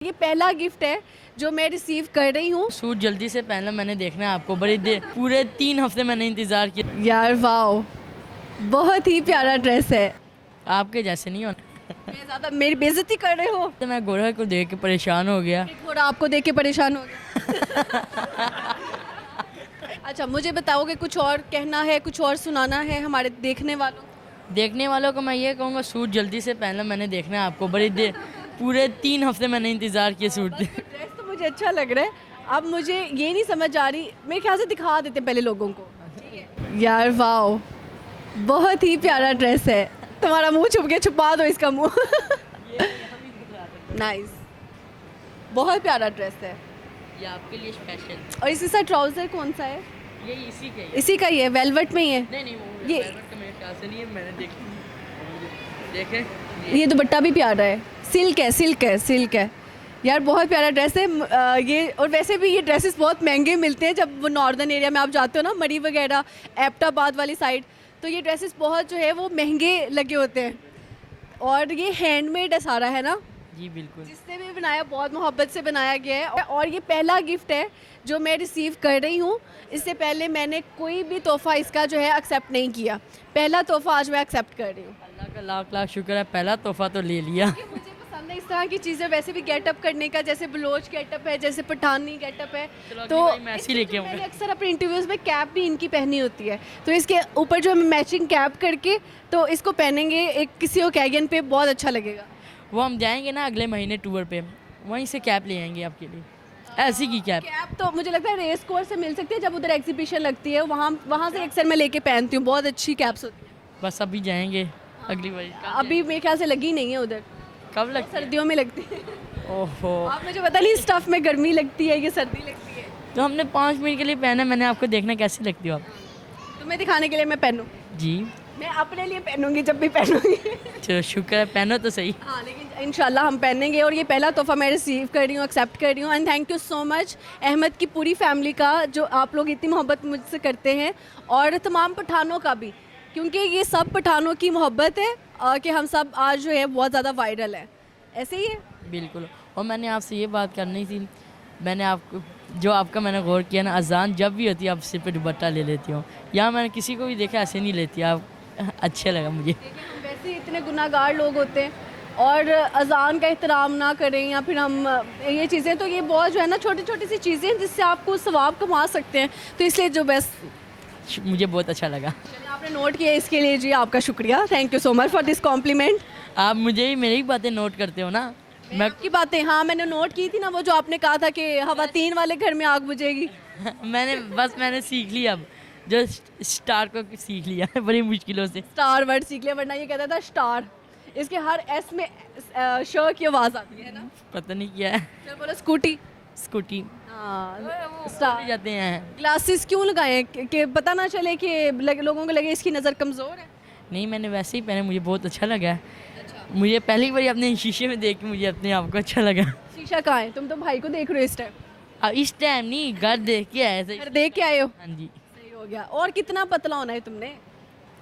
ये पहला गिफ्ट है जो मैं रिसीव कर रही हूँ। सूट जल्दी से पहनना, मैंने देखना है आपको। बड़ी देर, पूरे 3 हफ्ते मैंने इंतज़ार किया। यार वाओ, बहुत ही प्यारा ड्रेस है। आपके जैसे नहीं होना। मैं ज़्यादा मेरी बेइज्जती कर रहे हो। तो मैं गोरा को देख के परेशान हो गया। थोड़ा आपको देख के परेशान हो गया। अच्छा, मुझे बताओ कि कुछ और कहना है, कुछ और सुनाना है हमारे देखने वालों को मैं ये कहूँगा, सूट जल्दी से पहनना, मैंने देखना है आपको। बड़ी देर, पूरे 3 हफ्ते मैंने इंतज़ार किया सूट। ड्रेस तो मुझे अच्छा लग रहा है। अब मुझे ये नहीं समझ आ रही, मेरे ख्याल से दिखा देते पहले लोगों को। यार वाओ, बहुत ही प्यारा ड्रेस है। तुम्हारा मुंह छुप गया, छुपा दो इसका मुंह। नाइस, बहुत प्यारा ड्रेस है। ये आपके लिए स्पेशल। और इसके साथ ट्राउजर कौन सा है? ये इसी का ही है। इसी का ही है, वेलवेट में ही है। नहीं वो ये- वेलवेट का मेरे ख्याल से नहीं है, मैंने देखे। ये दुपट्टा भी प्यारा है, सिल्क है, सिल्क है, सिल्क है। यार बहुत प्यारा ड्रेस है। ये और वैसे भी ये ड्रेसेस बहुत महंगे मिलते हैं जब वो नॉर्दर्न एरिया में आप जाते हो ना, मरी वगैरह, एबटाबाद वाली साइड, तो ये ड्रेसेस बहुत जो है वो महंगे लगे होते हैं। और ये हैंडमेड है सारा, है ना? जी बिल्कुल। जिसने भी बनाया बहुत मोहब्बत से बनाया गया है। और ये पहला गिफ्ट है जो मैं रिसीव कर रही हूँ। इससे पहले मैंने कोई भी तोहफ़ा इसका जो है एक्सेप्ट नहीं किया। पहला तोहफ़ा आज मैं एक्सेप्ट कर रही हूँ। अल्लाह का लाख लाख शुक्र है, पहला तोहफा तो ले लिया। मुझे पसंद है इस तरह की चीज़ें, वैसे भी गेटअप करने का, जैसे बलोच गेटअप है, जैसे पठानी गेटअप है। तो मैं ऐसे ही लेके आऊँगा। मैंने अक्सर अपने इंटरव्यूज़ में कैप भी इनकी पहनी होती है, तो इसके ऊपर जो हम मैचिंग कैप करके तो इसको पहनेंगे एक किसी ओकेजन पे, बहुत अच्छा लगेगा। वो हम जाएंगे ना अगले महीने टूर पे, वहीं से कैप ले आएंगे आपके लिए, ऐसी की कैप। कैप तो मुझे लगता है रेस कोर्स से मिल सकती है, जब उधर एग्जीबिशन लगती है वहाँ से अक्सर मैं लेके पहनती हूँ। बहुत अच्छी कैप्स होती है। बस अभी जाएंगे अगली बार। अभी मेरे ख्याल से लगी नहीं है उधर, कब लगती है? सर्दियों में लगती है। ओहो, आप मुझे पता नहीं स्टफ में गर्मी लगती है कि सर्दी लगती है। तो हमने 5 मिनट के लिए पहना, मैंने आपको देखना कैसी लगती हो आप। तुम्हें दिखाने के लिए मैं पहनूँ? जी मैं अपने लिए पहनूंगी जब भी पहनूंगी। चलो शुक्र है, पहनो तो सही। हाँ, लेकिन इंशाल्लाह हम पहनेंगे। और ये पहला तोहफा मैं रिसीव कर रही हूँ, एक्सेप्ट कर रही हूँ। And thank you so much Ahmed की पूरी फैमिली का, जो आप लोग इतनी मोहब्बत मुझसे करते हैं, और तमाम पठानों का भी, क्योंकि ये सब पठानों की मोहब्बत है कि हम सब आज जो है बहुत ज़्यादा वायरल है। ऐसे ही है। बिल्कुल। और मैंने आपसे ये बात करनी थी, मैंने आपको जो आपका मैंने गौर किया ना, अजान जब भी होती है आप सिर पे दुपट्टा ले लेती हो। यहाँ मैंने किसी को भी देखा ऐसे नहीं लेती आप। अच्छा लगा मुझे। हम वैसे ही इतने गुनाहगार लोग होते हैं, और अजान का एहतराम ना करें, या फिर हम ये चीज़ें, तो ये बहुत जो है ना छोटी छोटी सी चीज़ें जिससे आपको सवाब कमा सकते हैं। तो इसलिए जो बेस्ट, मुझे बहुत अच्छा लगा। आपने नोट किया, इसके लिए जी आपका शुक्रिया। Thank you so much for this complement. आप मुझे ही मेरी बातें नोट करते हो ना। मैं की बातें, हाँ मैंने नोट की थी ना, वो जो आपने कहा था कि खवातीन वाले घर में आग बुझेगी। मैंने सीख लिया, अब जो स्टार को सीख लिया है बड़ी मुश्किलों से। स्टार वर्ड सीख लिया, वरना ये कहता था स्टार। इसके हर एस में श की आवाज़ आती है ना। पता नहीं क्या है। चलो बोलो स्कूटी। स्कूटी हाँ, स्टार जाते हैं। ग्लासेस क्यों लगाए कि पता ना चले कि लोगों को लगे इसकी नज़र कमज़ोर है। नहीं, मैंने वैसे ही पहने, मुझे बहुत अच्छा लगा। मुझे पहली बार अपने शीशे में देख के मुझे अपने आप को अच्छा लगा। शीशा कहाँ है? तुम तो भाई को देख रहे हो इस टाइम। अब इस टाइम नहीं, घर देख के आए थे। घर देख के आए हो? हाँ जी। सही हो गया। और कितना पतला होना है तुमने?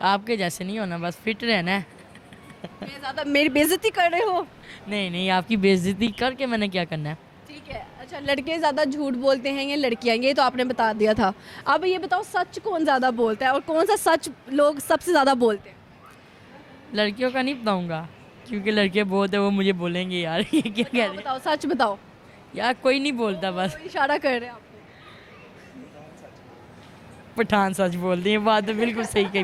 आपके जैसे नहीं होना, बस फिट रहना है। मैं ज़्यादा मेरी बेइज्जती कर रहे हो। नहीं, आपकी बेइज्जती करके मैंने क्या करना है। ठीक है। अच्छा, लड़के ज़्यादा झूठ बोलते हैं या लड़कियाँ? ये तो आपने बता दिया था। अब ये बताओ, सच कौन ज़्यादा बोलता है, और कौन सा सच लोग सबसे ज़्यादा बोलते हैं? लड़कियों का नहीं बताऊंगा, क्योंकि लड़के बहुत है, वो मुझे बोलेंगे यार ये क्या कह रहे हैं। बताओ, सच बताओ। यार कोई नहीं बोलता, बस कोई इशारा कर रहे हैं आपको। पठान सच बोलते हैं। बात तो बिल्कुल सही कही।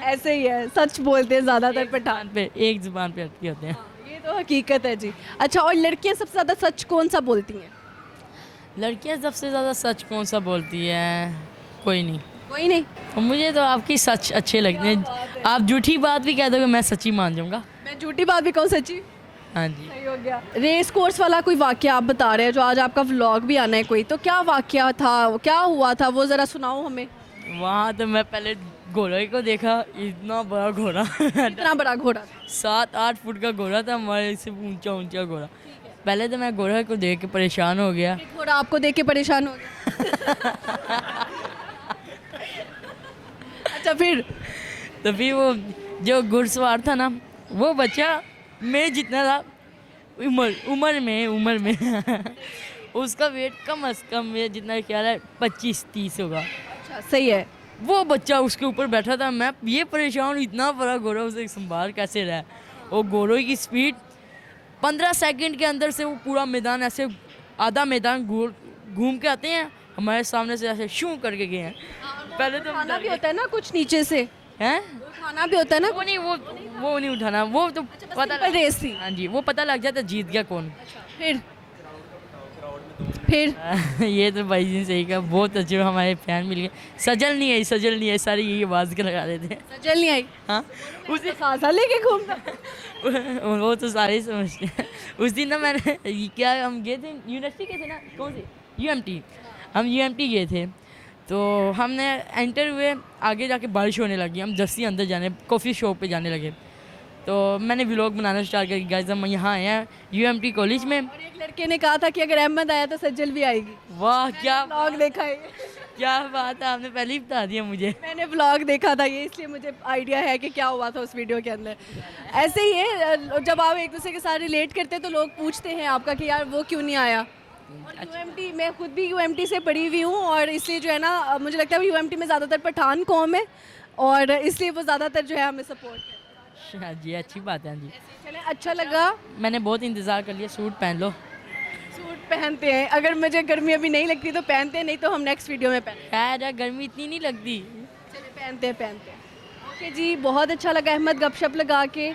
ऐसे ही है, सच बोलते हैं ज़्यादातर पठान। पे एक जुबान पे अटके होते हैं। ये तो हकीकत है जी। अच्छा, और लड़कियाँ सबसे ज़्यादा सच कौन सा बोलती हैं? लड़कियां सबसे ज़्यादा सच कौन सा बोलती है? कोई नहीं। कोई नहीं। और मुझे तो आपकी सच अच्छे लगते हैं। आप झूठी बात भी कह दोगे मैं सच्ची मान जाऊंगा। मैं झूठी बात भी कहूँ सच्ची? हाँ जी। सही हो गया। रेस कोर्स वाला कोई वाकया आप बता रहे हैं, जो आज आपका व्लॉग भी आना है कोई, तो क्या वाकया था, क्या हुआ था, वो ज़रा सुनाओ हमें। वहाँ तो मैं पहले घोड़े को देखा, इतना बड़ा घोड़ा। इतना बड़ा घोड़ा था? 7-8 फुट का घोड़ा था, हमारे से ऊंचा घोड़ा। पहले तो मैं घोड़े को देख के परेशान हो गया। घोड़ा आपको देख के परेशान हो गया? अच्छा, फिर? तो फिर वो जो घुड़सवार था ना, वो बच्चा मेरे जितना था, उम्र में उसका वेट कम से कम है जितना ख्याल है 25-30 होगा। अच्छा सही है। वो बच्चा उसके ऊपर बैठा था, मैं ये परेशान हूँ, इतना बड़ा गोरा उसे संभाल कैसे रहा है। वो गोरों की स्पीड 15 सेकंड के अंदर से वो पूरा मैदान ऐसे आधा मैदान घूम के आते हैं, हमारे सामने से ऐसे शू करके गए हैं। पहले तो हम खाना डर भी गए। होता है ना कुछ नीचे से, हैं खाना भी होता है ना। वो नहीं उठाना, वो तो पता सिंपल रेस थी। हाँ जी, वो पता लग जाता जीत गया कौन। फिर ये तो भाई जी सही कहा, बहुत अच्छे हमारे फैन मिल गए। सजल नहीं आई सारी यही आवाज़ के लगा देते हैं। सजल नहीं आई, हाँ उसे सासा लेके घूमना। वो तो सारे ही समझते हैं। उस दिन ना मैंने क्या हम गए थे यूनिवर्सिटी के थे ना, कौन सी यूएमटी, हम यूएमटी गए थे। तो हमने एंटर हुए, आगे जाके बारिश होने लगी, हम जस्सी अंदर जाने कॉफ़ी शॉप पे जाने लगे। तो मैंने व्लॉग बनाना स्टार्ट कर, गाइस हम यहाँ आए हैं यूएमटी कॉलेज में। और एक लड़के ने कहा था कि अगर अहमद आया तो सज्जल भी आएगी। वाह क्या व्लॉग देखा है, क्या बात है, आपने पहले ही बता दिया मुझे। मैंने व्लॉग देखा था ये, इसलिए मुझे आइडिया है कि क्या हुआ था उस वीडियो के अंदर। ऐसे ही है, जब आप एक दूसरे के साथ रिलेट करते हैं तो लोग पूछते हैं आपका कि यार वो क्यों नहीं आया। और यूएमटी, मैं खुद भी यूएमटी से पढ़ी हुई हूँ, और इसलिए जो है ना मुझे लगता है यूएमटी में ज़्यादातर पठान कौम है, और इसलिए वो ज़्यादातर जो है हमें सपोर्ट करते हैं। हाँ जी, अच्छी बात है जी। चले, अच्छा लगा। मैंने बहुत इंतज़ार कर लिया, सूट पहन लो। सूट पहनते हैं, अगर मुझे गर्मी अभी नहीं लगती तो पहनते हैं, नहीं तो हम नेक्स्ट वीडियो में पहनेंगे। खैर यार, गर्मी इतनी नहीं लगती। चलिए पहनते हैं। ओके जी, बहुत अच्छा लगा अहमद गपशप लगा के,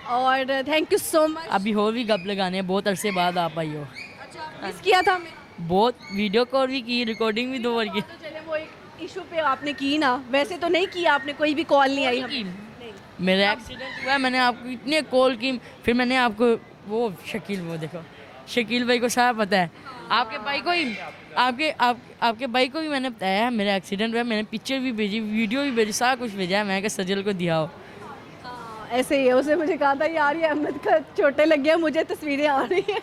और थैंक यू सो मच। अभी और भी गप लगाने हैं, बहुत अरसे बाद आप आई हो। अच्छा, मिस किया था हमें। बहुत वीडियो कॉल भी की, रिकॉर्डिंग भी 2 बार की। तो चले, वो एक इशू पे आपने की ना, वैसे तो नहीं किया आपने, कोई भी कॉल नहीं आई हमें। मेरा एक्सीडेंट हुआ, मैंने आपको इतने कॉल की, फिर मैंने आपको वो शकील, वो देखो शकील भाई को सारा पता है, आपके भाई को ही आपके भाई को भी मैंने बताया मेरा एक्सीडेंट हुआ, मैंने पिक्चर भी भेजी, वीडियो भी भेजी, सारा कुछ भेजा है, मैं सजल को दिया हो। हाँ, ऐसे ही है, उसने मुझे कहा था यार ये अहमद का चोटें लग गया, मुझे तस्वीरें आ रही हैं।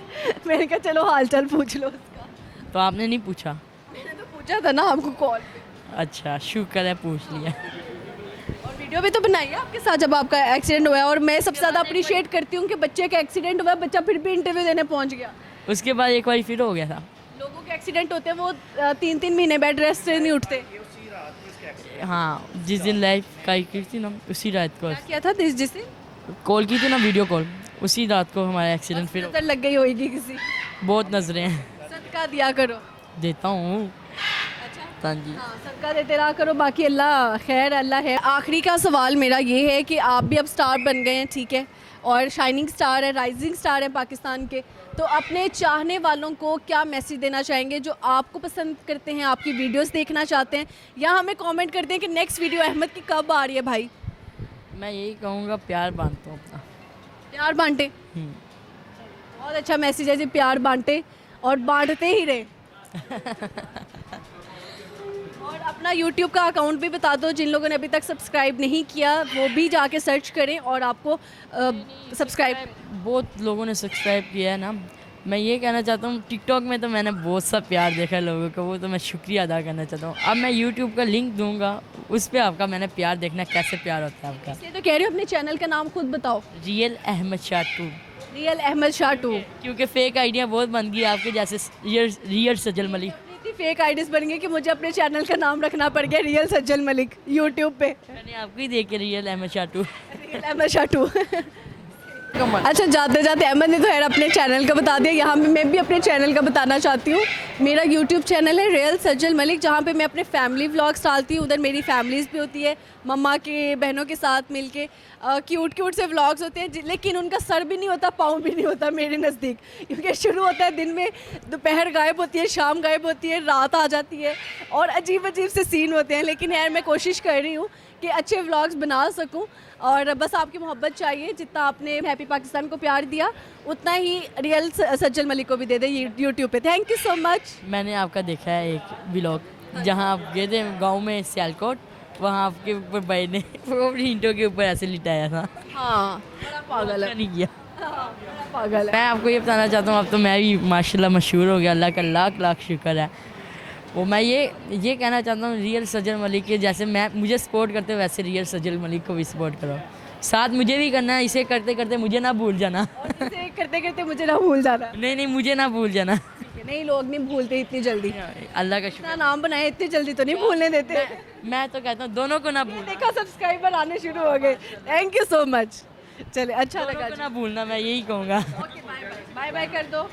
मैंने कहा चलो हालचाल पूछ लो उसका। तो आपने नहीं पूछा? मैंने तो पूछा था ना आपको कॉल पे। अच्छा, शुक्र है पूछ लिया। और वीडियो भी तो बनाई है आपके साथ जब आपका एक्सीडेंट हुआ है, और मैं सबसे ज़्यादा अप्रिशिएट करती हूँ कि बच्चे का एक्सीडेंट हुआ, बच्चा फिर भी इंटरव्यू देने पहुँच गया। उसके बाद एक बार फिर हो गया था। लोगों के एक्सीडेंट होते हैं वो 3-3 महीने बेड रेस्ट से नहीं उठते। हाँ, जिस दिन लाइफ की थी ना, उसी रात को क्या किया था जिस दिन कॉल की थी ना, वीडियो कॉल, उसी रात को हमारा एक्सीडेंट फिर नजर लग गई होगी किसी। बहुत नजरें हैं। सदका दिया करो। देता हूँ। हाँ जी। हाँ, सदका देते रहा करो, बाकी अल्लाह खैर, अल्लाह है। आखिरी का सवाल मेरा ये है कि आप भी अब स्टार बन गए हैं, ठीक है, और शाइनिंग स्टार है, राइजिंग स्टार है पाकिस्तान के, तो अपने चाहने वालों को क्या मैसेज देना चाहेंगे जो आपको पसंद करते हैं, आपकी वीडियोस देखना चाहते हैं, या हमें कमेंट करते हैं कि नेक्स्ट वीडियो अहमद की कब आ रही है? भाई मैं यही कहूँगा, प्यार बांटता हूँ अपना। प्यार बांटे, बहुत अच्छा मैसेज है जी, प्यार बांटे और बांटते ही रहे। और अपना YouTube का अकाउंट भी बता दो, जिन लोगों ने अभी तक सब्सक्राइब नहीं किया वो भी जाके सर्च करें और आपको सब्सक्राइब। बहुत लोगों ने सब्सक्राइब किया है ना। मैं ये कहना चाहता हूँ, टिकटॉक में तो मैंने बहुत सा प्यार देखा है लोगों का, वो तो मैं शुक्रिया अदा करना चाहता हूँ। अब मैं यूट्यूब का लिंक दूंगा, उस पर आपका मैंने प्यार देखना, कैसे प्यार होता है आपका। इसलिए तो कह रही हूँ अपने चैनल का नाम खुद बताओ। रियल अहमद शाह 2। रियल अहमद शाह 2, क्योंकि फेक आइडिया बहुत बन गई आपके जैसे, रियल सजल मलिक। इतनी फेक आईडीज बन गई कि मुझे अपने चैनल का नाम रखना पड़ गया रियल सज्जल मलिक यूट्यूब पे। मैंने आपको ही देख के रियल अहमद शाह 2। रियल अहमद शाह 2। अच्छा, जाते जाते अहमद ने तो खैर अपने चैनल का बता दिया, यहाँ पे मैं भी अपने चैनल का बताना चाहती हूँ। मेरा यूट्यूब चैनल है रियल सज्जल मलिक, जहाँ पे मैं अपने फैमिली व्लॉग्स डालती हूँ। उधर मेरी फैमिलीज़ भी होती है, मम्मा के बहनों के साथ मिलके क्यूट से व्लॉग्स होते हैं, लेकिन उनका सर भी नहीं होता, पाँव भी नहीं होता मेरे नज़दीक, क्योंकि शुरू होता है दिन में, दोपहर गायब होती है, शाम गायब होती है, रात आ जाती है, और अजीब से सीन होते हैं। लेकिन यार मैं कोशिश कर रही हूँ कि अच्छे व्लॉग्स बना सकूं, और बस आपकी मोहब्बत चाहिए। जितना आपने हैप्पी पाकिस्तान को प्यार दिया, उतना ही रियल सज्जल मलिक को भी दे दे यूट्यूब पे। Thank you so much. मैंने आपका देखा है एक व्लॉग, जहाँ आप गए थे गांव में सियालकोट, वहाँ आपके ऊपर भाई ने वो ईंटों के ऊपर ऐसे लिटाया था। हाँ, बड़ा पागल है, नहीं किया। हाँ, बड़ा पागल है। मैं आपको ये बताना चाहता हूँ, अब तो मैं भी माशाल्लाह मशहूर हो गया, अल्लाह का लाख लाख शुक्र है। वो मैं ये कहना चाहता हूँ, रियल सज्जल मलिक के जैसे मुझे सपोर्ट करते हो, वैसे रियल सज्जल मलिक को भी सपोर्ट करो। साथ मुझे भी करना है, इसे करते करते मुझे ना भूल जाना। और इसे करते करते मुझे ना भूल जाना। नहीं नहीं, मुझे ना भूल जाना। ठीक है, नहीं लोग नहीं भूलते इतनी जल्दी, अल्लाह का इतना शुक्र। नाम बनाए इतनी जल्दी तो नहीं भूलने देते। मैं तो कहता हूँ दोनों को ना भूलना, देखा सब्सक्राइबर आने शुरू हो गए, थैंक यू सो मच। चले अच्छा दोनों लगा को जी। ना भूलना, मैं यही कहूँगा। Okay bye bye, bye bye कर दो।